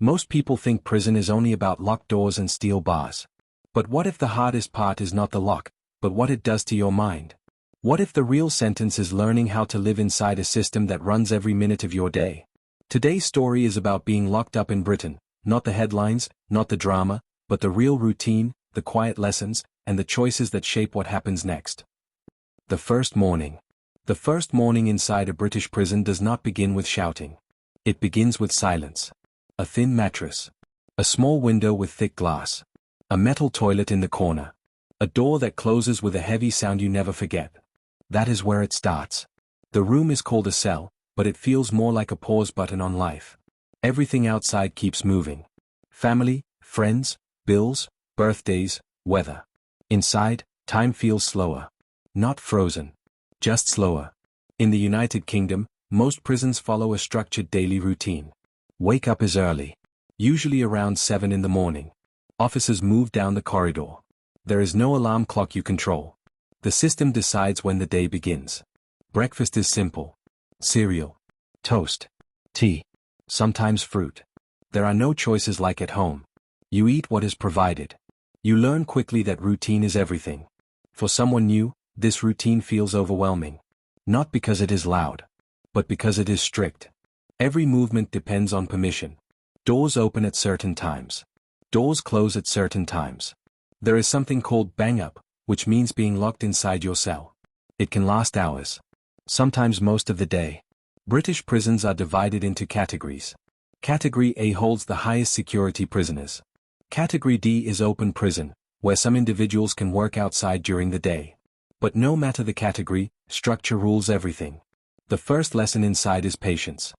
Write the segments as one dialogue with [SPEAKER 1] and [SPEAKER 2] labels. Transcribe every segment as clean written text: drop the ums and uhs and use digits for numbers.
[SPEAKER 1] Most people think prison is only about locked doors and steel bars. But what if the hardest part is not the lock, but what it does to your mind? What if the real sentence is learning how to live inside a system that runs every minute of your day? Today's story is about being locked up in Britain, not the headlines, not the drama, but the real routine, the quiet lessons, and the choices that shape what happens next. The first morning. The first morning inside a British prison does not begin with shouting. It begins with silence. A thin mattress. A small window with thick glass. A metal toilet in the corner. A door that closes with a heavy sound you never forget. That is where it starts. The room is called a cell, but it feels more like a pause button on life. Everything outside keeps moving. Family, friends, bills, birthdays, weather. Inside, time feels slower. Not frozen. Just slower. In the United Kingdom, most prisons follow a structured daily routine. Wake up is early. Usually around 7 in the morning. Officers move down the corridor. There is no alarm clock you control. The system decides when the day begins. Breakfast is simple. Cereal. Toast. Tea. Sometimes fruit. There are no choices like at home. You eat what is provided. You learn quickly that routine is everything. For someone new, this routine feels overwhelming. Not because it is loud, but because it is strict. Every movement depends on permission. Doors open at certain times. Doors close at certain times. There is something called bang up, which means being locked inside your cell. It can last hours. Sometimes most of the day. British prisons are divided into categories. Category A holds the highest security prisoners. Category D is open prison, where some individuals can work outside during the day. But no matter the category, structure rules everything. The first lesson inside is patience.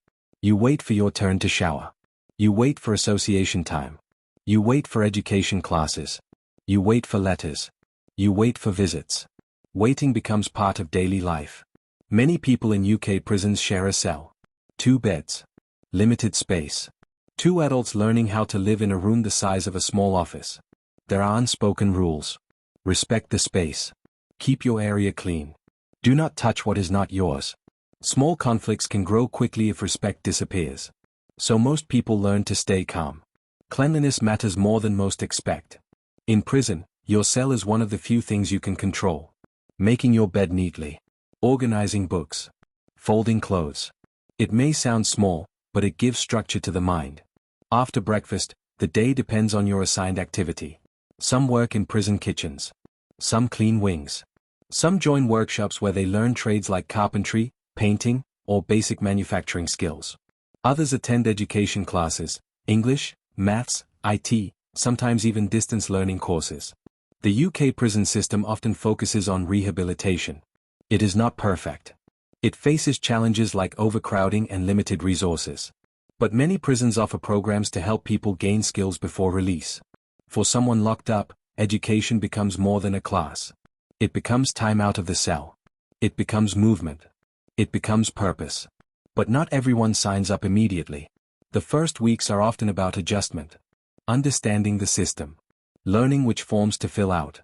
[SPEAKER 1] You wait for your turn to shower. You wait for association time. You wait for education classes. You wait for letters. You wait for visits. Waiting becomes part of daily life. Many people in UK prisons share a cell. 2 beds. Limited space. 2 adults learning how to live in a room the size of a small office. There are unspoken rules. Respect the space. Keep your area clean. Do not touch what is not yours. Small conflicts can grow quickly if respect disappears. So most people learn to stay calm. Cleanliness matters more than most expect. In prison, your cell is one of the few things you can control. Making your bed neatly. Organizing books. Folding clothes. It may sound small, but it gives structure to the mind. After breakfast, the day depends on your assigned activity. Some work in prison kitchens. Some clean wings. Some join workshops where they learn trades like carpentry, painting, or basic manufacturing skills. Others attend education classes, English, maths, IT, sometimes even distance learning courses. The UK prison system often focuses on rehabilitation. It is not perfect. It faces challenges like overcrowding and limited resources. But many prisons offer programs to help people gain skills before release. For someone locked up, education becomes more than a class. It becomes time out of the cell. It becomes movement. It becomes purpose. But not everyone signs up immediately. The first weeks are often about adjustment. Understanding the system. Learning which forms to fill out.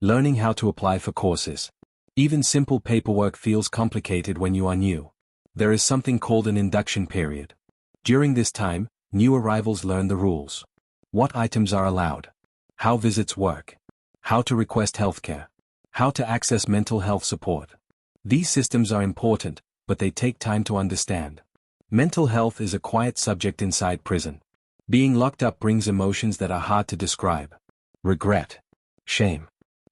[SPEAKER 1] Learning how to apply for courses. Even simple paperwork feels complicated when you are new. There is something called an induction period. During this time, new arrivals learn the rules. What items are allowed. How visits work. How to request healthcare. How to access mental health support. These systems are important, but they take time to understand. Mental health is a quiet subject inside prison. Being locked up brings emotions that are hard to describe. Regret. Shame.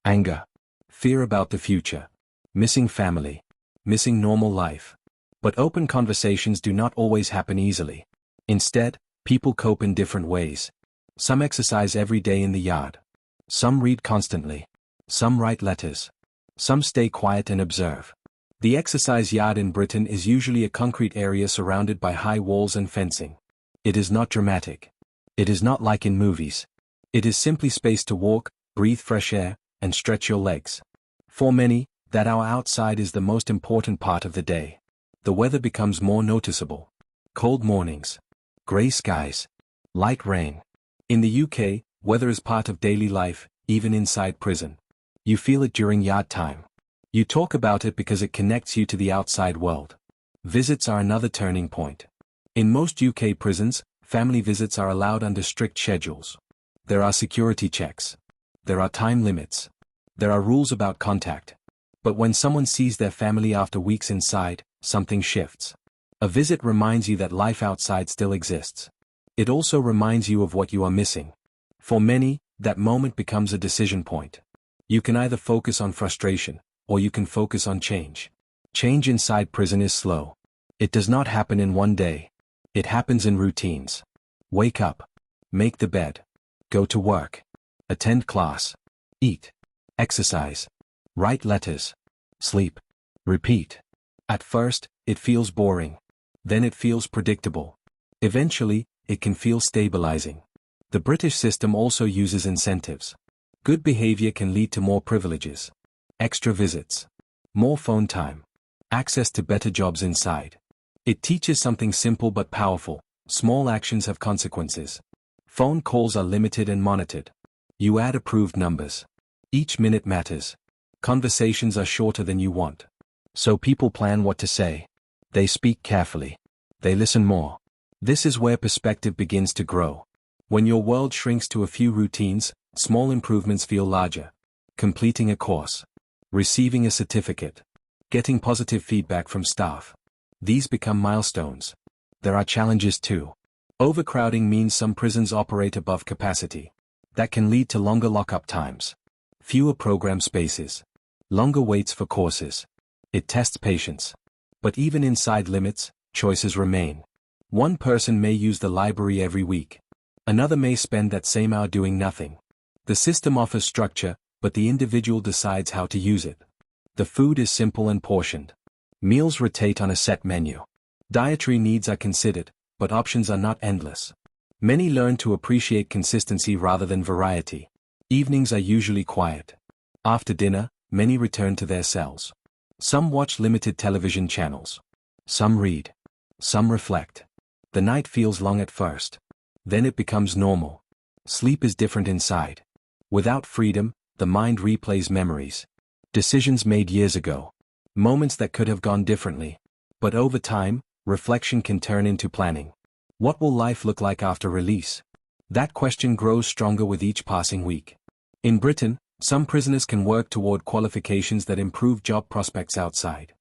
[SPEAKER 1] Anger. Fear about the future. Missing family. Missing normal life. But open conversations do not always happen easily. Instead, people cope in different ways. Some exercise every day in the yard. Some read constantly. Some write letters. Some stay quiet and observe. The exercise yard in Britain is usually a concrete area surrounded by high walls and fencing. It is not dramatic. It is not like in movies. It is simply space to walk, breathe fresh air, and stretch your legs. For many, that hour outside is the most important part of the day. The weather becomes more noticeable. Cold mornings. Grey skies. Light rain. In the UK, weather is part of daily life, even inside prison. You feel it during yard time. You talk about it because it connects you to the outside world. Visits are another turning point. In most UK prisons, Family visits are allowed under strict schedules. There are security checks. There are time limits. There are rules about contact. But when someone sees their family after weeks inside, something shifts. A visit reminds you that life outside still exists. It also reminds you of what you are missing. For many, that moment becomes a decision point. You can either focus on frustration, or you can focus on change. Change inside prison is slow. It does not happen in one day. It happens in routines. Wake up. Make the bed. Go to work. Attend class. Eat. Exercise. Write letters. Sleep. Repeat. At first, it feels boring. Then it feels predictable. Eventually, it can feel stabilizing. The British system also uses incentives. Good behavior can lead to more privileges. Extra visits. More phone time. Access to better jobs inside. It teaches something simple but powerful. Small actions have consequences. Phone calls are limited and monitored. You add approved numbers. Each minute matters. Conversations are shorter than you want. So people plan what to say. They speak carefully. They listen more. This is where perspective begins to grow. When your world shrinks to a few routines, small improvements feel larger. Completing a course. Receiving a certificate. Getting positive feedback from staff. These become milestones. There are challenges too. Overcrowding means some prisons operate above capacity. That can lead to longer lockup times. Fewer program spaces. Longer waits for courses. It tests patience. But even inside limits, choices remain. One person may use the library every week. Another may spend that same hour doing nothing. The system offers structure, but the individual decides how to use it. The food is simple and portioned. Meals rotate on a set menu. Dietary needs are considered, but options are not endless. Many learn to appreciate consistency rather than variety. Evenings are usually quiet. After dinner, many return to their cells. Some watch limited television channels. Some read. Some reflect. The night feels long at first. Then it becomes normal. Sleep is different inside. Without freedom, the mind replays memories. Decisions made years ago. Moments that could have gone differently. But over time, reflection can turn into planning. What will life look like after release? That question grows stronger with each passing week. In Britain, some prisoners can work toward qualifications that improve job prospects outside.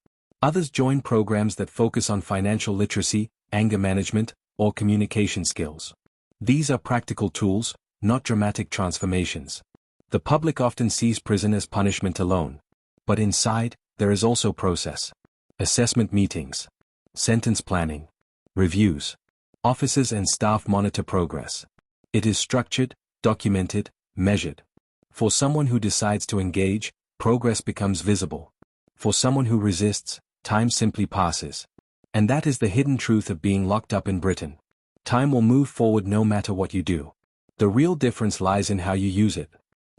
[SPEAKER 1] Others join programs that focus on financial literacy, anger management, or communication skills. These are practical tools, not dramatic transformations. The public often sees prison as punishment alone. But inside, there is also process. Assessment meetings. Sentence planning. Reviews. Officers and staff monitor progress. It is structured, documented, measured. For someone who decides to engage, progress becomes visible. For someone who resists, time simply passes. And that is the hidden truth of being locked up in Britain. Time will move forward no matter what you do. The real difference lies in how you use it.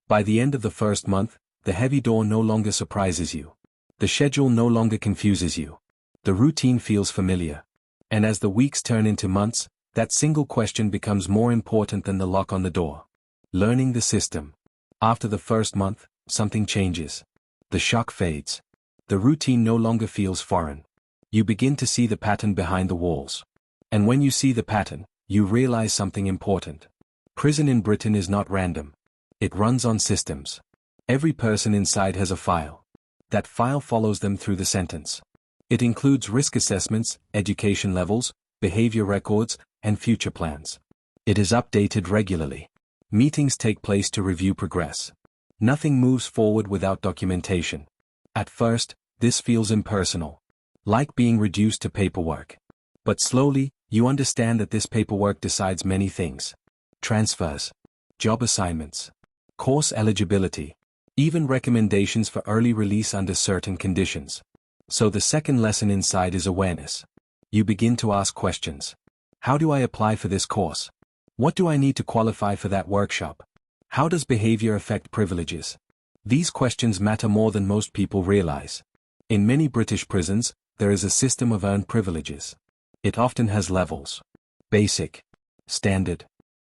[SPEAKER 1] By the end of the first month, the heavy door no longer surprises you. The schedule no longer confuses you. The routine feels familiar. And as the weeks turn into months, that single question becomes more important than the lock on the door. Learning the system. After the first month, something changes. The shock fades. The routine no longer feels foreign. You begin to see the pattern behind the walls. And when you see the pattern, you realize something important. Prison in Britain is not random. It runs on systems. Every person inside has a file. That file follows them through the sentence. It includes risk assessments, education levels, behavior records, and future plans. It is updated regularly. Meetings take place to review progress. Nothing moves forward without documentation. At first, this feels impersonal. Like being reduced to paperwork. But slowly, you understand that this paperwork decides many things. Transfers. Job assignments. Course eligibility. Even recommendations for early release under certain conditions. So the second lesson inside is awareness. You begin to ask questions. How do I apply for this course? What do I need to qualify for that workshop? How does behavior affect privileges? These questions matter more than most people realize. In many British prisons, there is a system of earned privileges. It often has levels. Basic. Standard.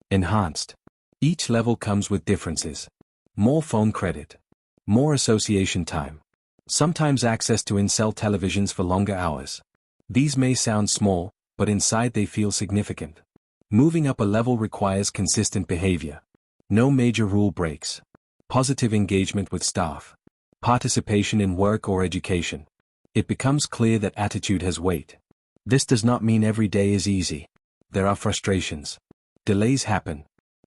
[SPEAKER 1] Enhanced. Each level comes with differences. More phone credit. More association time. Sometimes access to in-cell televisions for longer hours. These may sound small, but inside they feel significant. Moving up a level requires consistent behavior. No major rule breaks. Positive engagement with staff. Participation in work or education. It becomes clear that attitude has weight. This does not mean every day is easy. There are frustrations. Delays happen.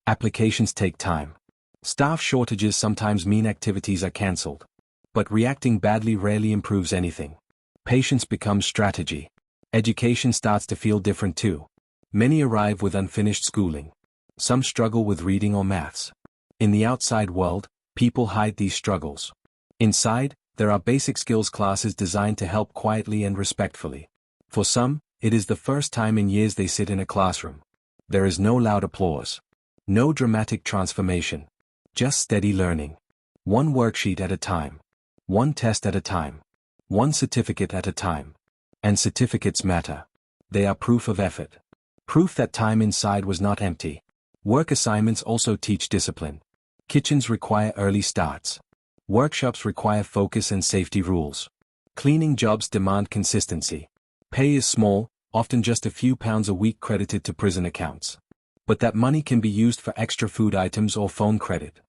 [SPEAKER 1] Applications take time. Staff shortages sometimes mean activities are cancelled. But reacting badly rarely improves anything. Patience becomes strategy. Education starts to feel different too. Many arrive with unfinished schooling. Some struggle with reading or maths. In the outside world, people hide these struggles. Inside, there are basic skills classes designed to help quietly and respectfully. For some, it is the first time in years they sit in a classroom. There is no loud applause. No dramatic transformation. Just steady learning. One worksheet at a time. One test at a time. One certificate at a time. And certificates matter. They are proof of effort. Proof that time inside was not empty. Work assignments also teach discipline. Kitchens require early starts. Workshops require focus and safety rules. Cleaning jobs demand consistency. Pay is small, often just a few pounds a week credited to prison accounts. But that money can be used for extra food items or phone credit.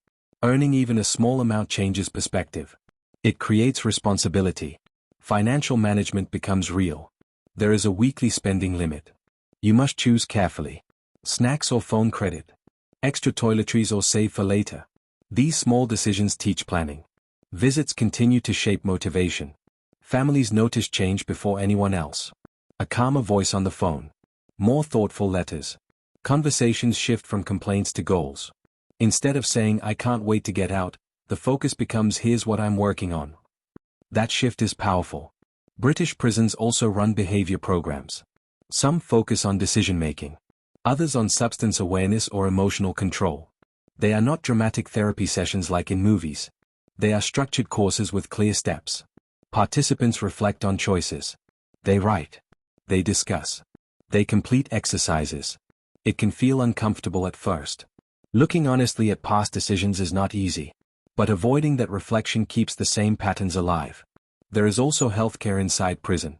[SPEAKER 1] Earning even a small amount changes perspective. It creates responsibility. Financial management becomes real. There is a weekly spending limit. You must choose carefully. Snacks or phone credit. Extra toiletries or save for later. These small decisions teach planning. Visits continue to shape motivation. Families notice change before anyone else. A calmer voice on the phone. More thoughtful letters. Conversations shift from complaints to goals. Instead of saying "I can't wait to get out," the focus becomes "here's what I'm working on." That shift is powerful. British prisons also run behavior programs. Some focus on decision-making. Others on substance awareness or emotional control. They are not dramatic therapy sessions like in movies. They are structured courses with clear steps. Participants reflect on choices. They write. They discuss. They complete exercises. It can feel uncomfortable at first. Looking honestly at past decisions is not easy. But avoiding that reflection keeps the same patterns alive. There is also healthcare inside prison.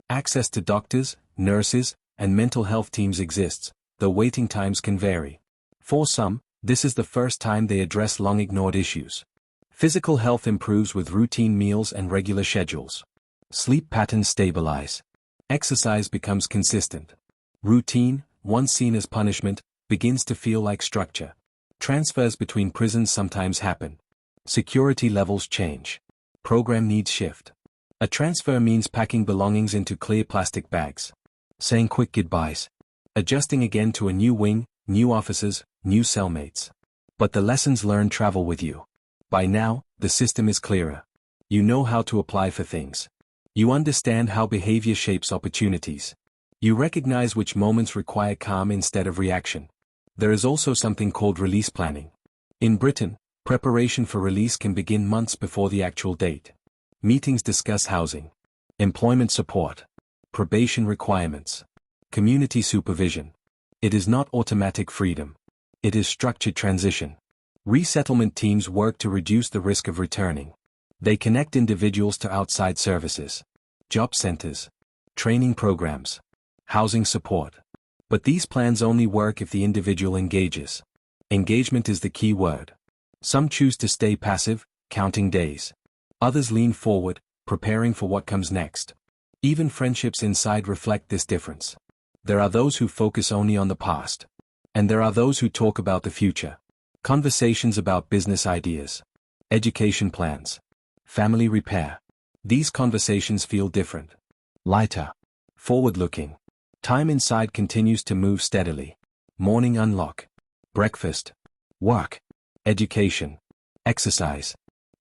[SPEAKER 1] Access to doctors, nurses, and mental health teams exists, though waiting times can vary. For some, this is the first time they address long-ignored issues. Physical health improves with routine meals and regular schedules. Sleep patterns stabilize. Exercise becomes consistent. Routine, once seen as punishment, begins to feel like structure. Transfers between prisons sometimes happen. Security levels change. Program needs shift. A transfer means packing belongings into clear plastic bags. Saying quick goodbyes. Adjusting again to a new wing, new officers, new cellmates. But the lessons learned travel with you. By now, the system is clearer. You know how to apply for things. You understand how behavior shapes opportunities. You recognize which moments require calm instead of reaction. There is also something called release planning. In Britain, preparation for release can begin months before the actual date. Meetings discuss housing, employment support, probation requirements, community supervision. It is not automatic freedom. It is structured transition. Resettlement teams work to reduce the risk of returning. They connect individuals to outside services, job centers, training programs, housing support. But these plans only work if the individual engages. Engagement is the key word. Some choose to stay passive, counting days. Others lean forward, preparing for what comes next. Even friendships inside reflect this difference. There are those who focus only on the past. And there are those who talk about the future. Conversations about business ideas, education plans, family repair. These conversations feel different. Lighter. Forward-looking. Time inside continues to move steadily. Morning unlock. Breakfast. Work. Education. Exercise.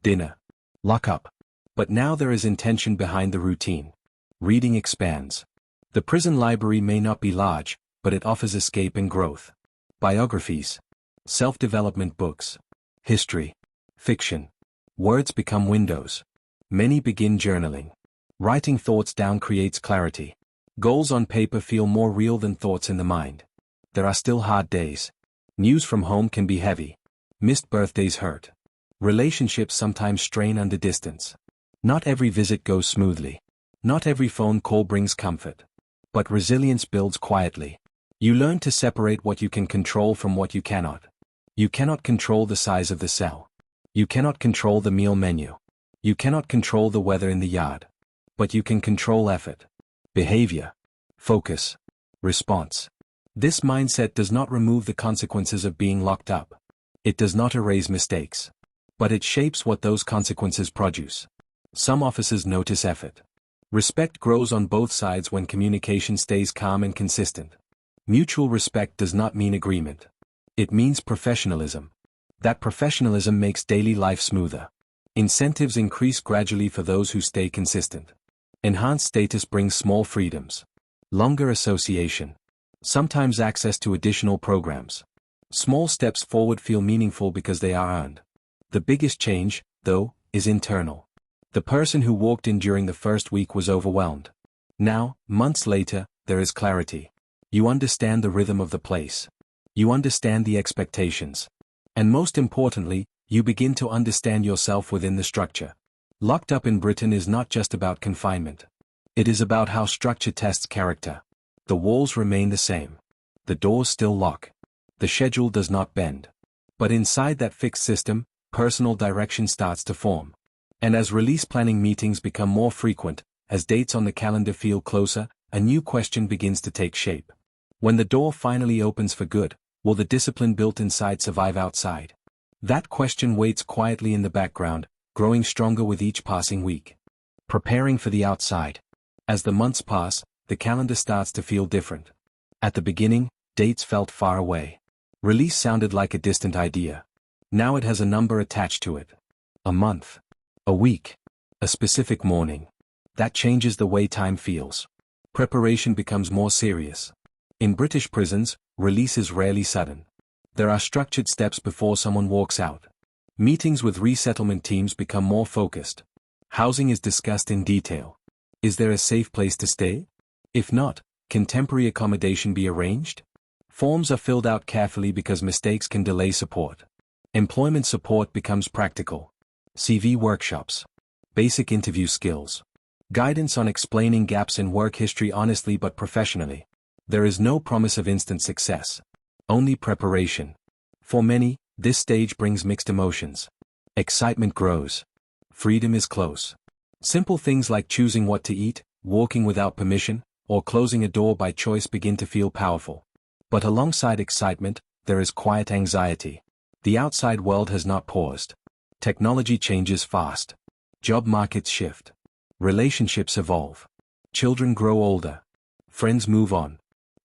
[SPEAKER 1] Dinner. Lock up. But now there is intention behind the routine. Reading expands. The prison library may not be large, but it offers escape and growth. Biographies. Self-development books. History. Fiction. Words become windows. Many begin journaling. Writing thoughts down creates clarity. Goals on paper feel more real than thoughts in the mind. There are still hard days. News from home can be heavy. Missed birthdays hurt. Relationships sometimes strain under distance. Not every visit goes smoothly. Not every phone call brings comfort. But resilience builds quietly. You learn to separate what you can control from what you cannot. You cannot control the size of the cell. You cannot control the meal menu. You cannot control the weather in the yard. But you can control effort, behavior, focus, response. This mindset does not remove the consequences of being locked up. It does not erase mistakes. But it shapes what those consequences produce. Some officers notice effort. Respect grows on both sides when communication stays calm and consistent. Mutual respect does not mean agreement. It means professionalism. That professionalism makes daily life smoother. Incentives increase gradually for those who stay consistent. Enhanced status brings small freedoms. Longer association. Sometimes access to additional programs. Small steps forward feel meaningful because they are earned. The biggest change, though, is internal. The person who walked in during the first week was overwhelmed. Now, months later, there is clarity. You understand the rhythm of the place. You understand the expectations. And most importantly, you begin to understand yourself within the structure. Locked up in Britain is not just about confinement. It is about how structure tests character. The walls remain the same. The doors still lock. The schedule does not bend. But inside that fixed system, personal direction starts to form. And as release planning meetings become more frequent, as dates on the calendar feel closer, a new question begins to take shape. When the door finally opens for good, will the discipline built inside survive outside? That question waits quietly in the background, growing stronger with each passing week. Preparing for the outside. As the months pass, the calendar starts to feel different. At the beginning, dates felt far away. Release sounded like a distant idea. Now it has a number attached to it. A month. A week. A specific morning. That changes the way time feels. Preparation becomes more serious. In British prisons, release is rarely sudden. There are structured steps before someone walks out. Meetings with resettlement teams become more focused. Housing is discussed in detail. Is there a safe place to stay? If not, can temporary accommodation be arranged? Forms are filled out carefully because mistakes can delay support. Employment support becomes practical. CV workshops. Basic interview skills. Guidance on explaining gaps in work history honestly but professionally. There is no promise of instant success. Only preparation. For many, this stage brings mixed emotions. Excitement grows. Freedom is close. Simple things like choosing what to eat, walking without permission, or closing a door by choice begin to feel powerful. But alongside excitement, there is quiet anxiety. The outside world has not paused. Technology changes fast. Job markets shift. Relationships evolve. Children grow older. Friends move on.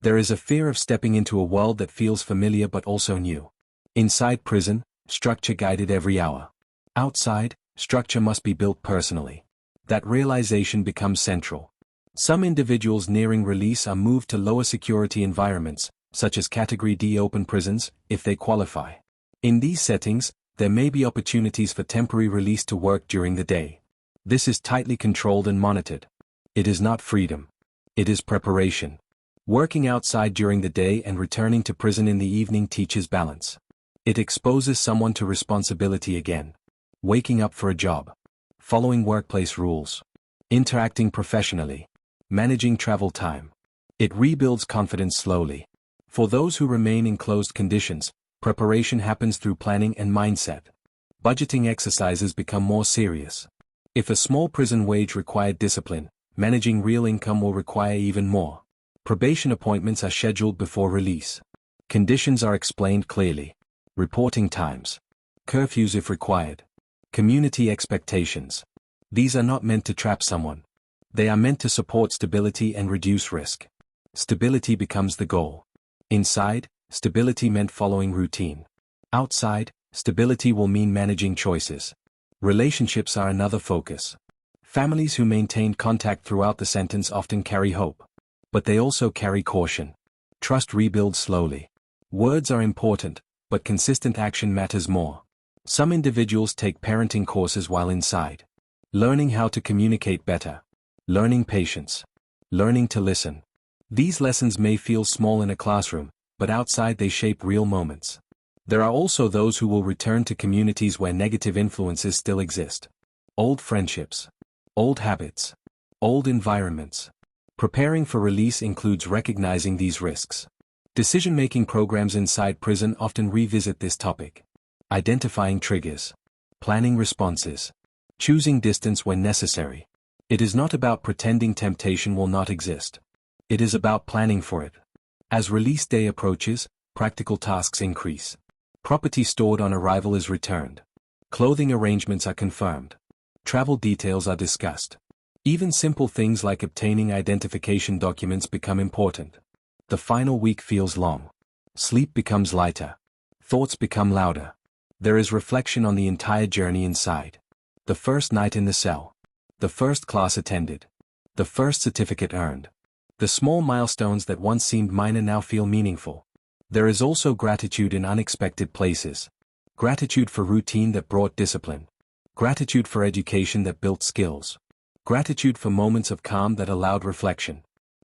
[SPEAKER 1] There is a fear of stepping into a world that feels familiar but also new. Inside prison, structure guided every hour. Outside, structure must be built personally. That realization becomes central. Some individuals nearing release are moved to lower security environments, such as Category D open prisons, if they qualify. In these settings, there may be opportunities for temporary release to work during the day. This is tightly controlled and monitored. It is not freedom. It is preparation. Working outside during the day and returning to prison in the evening teaches balance. It exposes someone to responsibility again. Waking up for a job. Following workplace rules. Interacting professionally. Managing travel time. It rebuilds confidence slowly. For those who remain in closed conditions, preparation happens through planning and mindset. Budgeting exercises become more serious. If a small prison wage required discipline, managing real income will require even more. Probation appointments are scheduled before release. Conditions are explained clearly. Reporting times. Curfews if required. Community expectations. These are not meant to trap someone. They are meant to support stability and reduce risk. Stability becomes the goal. Inside, stability meant following routine. Outside, stability will mean managing choices. Relationships are another focus. Families who maintain contact throughout the sentence often carry hope. But they also carry caution. Trust rebuilds slowly. Words are important, but consistent action matters more. Some individuals take parenting courses while inside. Learning how to communicate better. Learning patience. Learning to listen. These lessons may feel small in a classroom, but outside they shape real moments. There are also those who will return to communities where negative influences still exist. Old friendships. Old habits. Old environments. Preparing for release includes recognizing these risks. Decision-making programs inside prison often revisit this topic. Identifying triggers. Planning responses. Choosing distance when necessary. It is not about pretending temptation will not exist. It is about planning for it. As release day approaches, practical tasks increase. Property stored on arrival is returned. Clothing arrangements are confirmed. Travel details are discussed. Even simple things like obtaining identification documents become important. The final week feels long. Sleep becomes lighter. Thoughts become louder. There is reflection on the entire journey inside. The first night in the cell. The first class attended. The first certificate earned. The small milestones that once seemed minor now feel meaningful. There is also gratitude in unexpected places. Gratitude for routine that brought discipline. Gratitude for education that built skills. Gratitude for moments of calm that allowed reflection.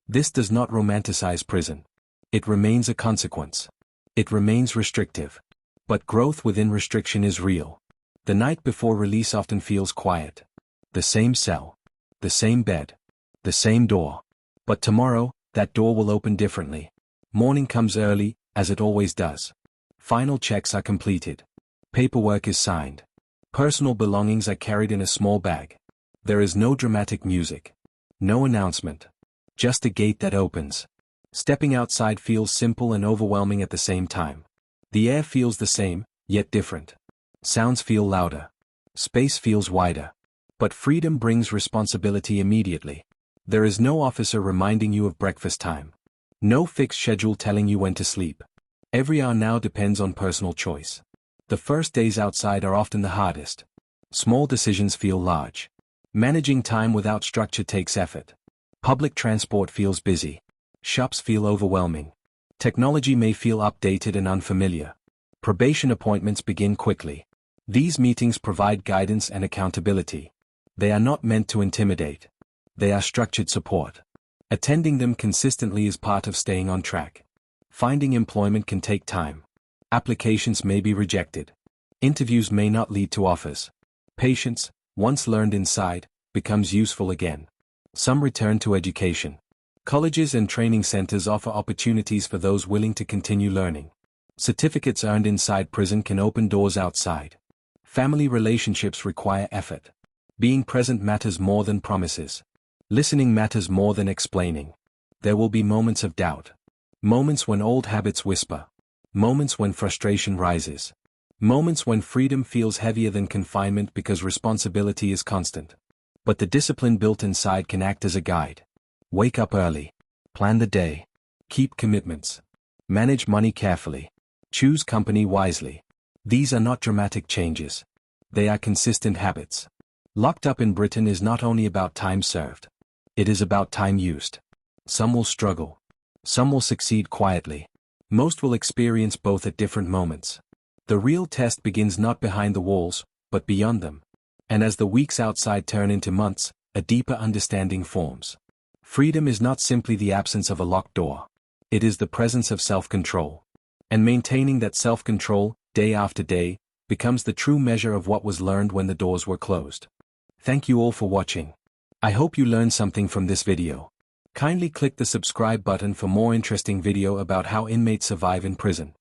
[SPEAKER 1] This does not romanticize prison. It remains a consequence. It remains restrictive. But growth within restriction is real. The night before release often feels quiet. The same cell. The same bed. The same door. But tomorrow, that door will open differently. Morning comes early, as it always does. Final checks are completed. Paperwork is signed. Personal belongings are carried in a small bag. There is no dramatic music. No announcement. Just a gate that opens. Stepping outside feels simple and overwhelming at the same time. The air feels the same, yet different. Sounds feel louder. Space feels wider. But freedom brings responsibility immediately. There is no officer reminding you of breakfast time. No fixed schedule telling you when to sleep. Every hour now depends on personal choice. The first days outside are often the hardest. Small decisions feel large. Managing time without structure takes effort. Public transport feels busy. Shops feel overwhelming. Technology may feel updated and unfamiliar. Probation appointments begin quickly. These meetings provide guidance and accountability. They are not meant to intimidate. They are structured support. Attending them consistently is part of staying on track. Finding employment can take time. Applications may be rejected. Interviews may not lead to offers. Patience, once learned inside, becomes useful again. Some return to education. Colleges and training centers offer opportunities for those willing to continue learning. Certificates earned inside prison can open doors outside. Family relationships require effort. Being present matters more than promises. Listening matters more than explaining. There will be moments of doubt. Moments when old habits whisper. Moments when frustration rises. Moments when freedom feels heavier than confinement because responsibility is constant. But the discipline built inside can act as a guide. Wake up early. Plan the day. Keep commitments. Manage money carefully. Choose company wisely. These are not dramatic changes. They are consistent habits. Locked up in Britain is not only about time served. It is about time used. Some will struggle. Some will succeed quietly. Most will experience both at different moments. The real test begins not behind the walls, but beyond them. And as the weeks outside turn into months, a deeper understanding forms. Freedom is not simply the absence of a locked door. It is the presence of self-control. And maintaining that self-control, day after day, becomes the true measure of what was learned when the doors were closed. Thank you all for watching. I hope you learned something from this video. Kindly click the subscribe button for more interesting video about how inmates survive in prison.